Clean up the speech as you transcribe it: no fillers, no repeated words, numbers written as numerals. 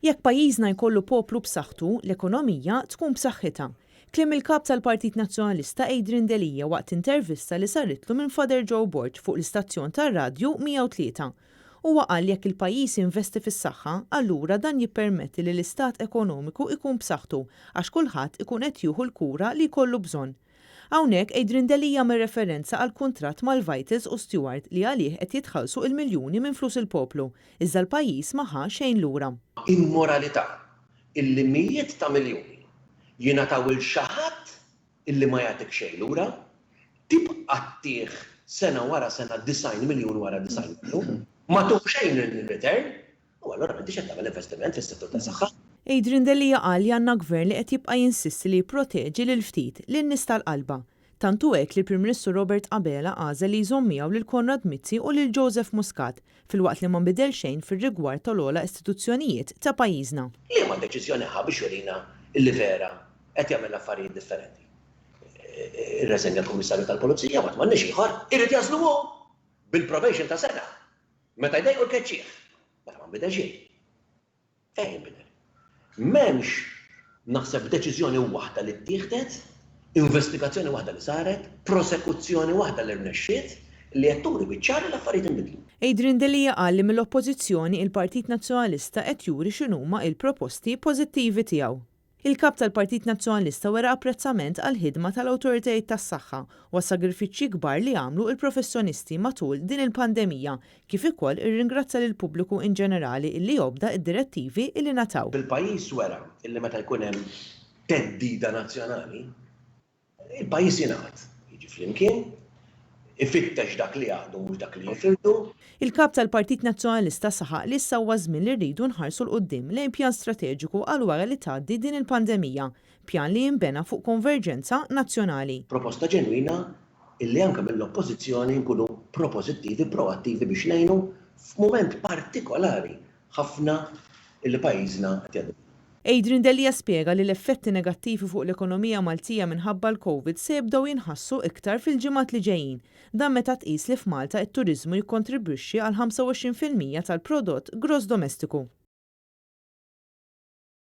Jekk pajjiżna jkollu poplu b'saħħtu, l-ekonomija tkun b'saħħitha. Kliem il-kap tal-Partit Nazzjonalista Adrian Delija waqt intervista li saritlu minn Father Joe Borg fuq l-istazzjon tar-radju 103. Huwa qal jekk il-pajjiż investi fis-saħħa, allura dan jippermetti li l-istat ekonomiku ikun b'saħħtu għax kulħadd ikun qed jieħu l-kura li jkollu bżonn. Hawnhekk Adrian Delija mir referenza għal kuntratt mal-Vitals u Stewart li għalih qed jitħallsu il-miljuni minn flus il-poplu, iżda l-pajjiż ma ħa xejn lura. Immoralità illi mijiet ta' miljuni jingħataw il xi ħadd illi ma jagħtik xejn lura, tibqa' tieħ sena wara sena 90 miljun wara 90 miljun, ma tuħ xejn in-return, u allura m'intix qed tagħmel investiment fis-settur tas-saħħa. Adrian Delija qal li għandna gvern li qed jibqa' jinsisti li jipproteġi lil ftit lin-nies tal-qalba. Tantu hekk li l-Prim Ministru Robert Abela għażel li jżomm miegħu lil Konrad Mizzi u lil Joseph Muscat filwaqt li ma nbidel xejn fir-rigward tal-ogħla istituzzjonijiet ta' pajjiżna. Liema deċiżjoni biex jurina illi vera qed jagħmel affarijiet differenti. Ir-reżenja l-Kummissarju tal-Pulizija ma tmannix ieħor irid jażlu hu bil-probation ta' sena. Meta jdejqu l-keċċieħ, meta ma nbidel xejn. Fejn nbidel? M'hemmx naħseb deċiżjoni waħda li ttieħdet, investigazzjoni waħda li saret, prosekuzzjoni waħda li rnexxiet li qed turi biċ-ċar l-affarijiet inbidlu. Adrian Delija qal li mill-Oppożizzjoni il-Partit Nazzjonalista qed juri x'inhuma l-proposti pożittivi tiegħu. Il-kap tal-Partit Nazzjonalista wera apprezzament għal ħidma tal-awtoritajiet tas-saħħa u għas-sagrifiċċji kbar li għamlu il-professjonisti matul din il-pandemija, kif ukoll irringrazzja lil pubbliku in ġenerali illi jobda id-direttivi illi nataw. Bil-pajjiż wera illi meta jkun hemm teddida nazzjonali, il-pajjiż jingħad jiġi flimkien, ifittex dak li għadu mhux dak li jifirdu. Il-kap tal-Partit Nazzjonalista saħaq li issa żmien li rridu nħarsu l-qudiem lejn pjan strateġiku għal wara li tgħaddi din il-pandemija, pjan li jinbena fuq konverġenza nazzjonali. Proposta ġenwina illi anke mill-oppożizzjoni nkunu propożittivi, proattivi biex ngħinu f'mument partikolari ħafna illi pajjiżna qed jgħaddi. Adrian Delija spjega li l-effetti negattivi fuq l-ekonomija Maltija minħabba l-Covid se jibdew jinħassu iktar fil-ġimgħat li ġejjin. Dan meta tqis li f'Malta t-turiżmu jikkontribwixxi għal 25% tal-prodott gross domestiku.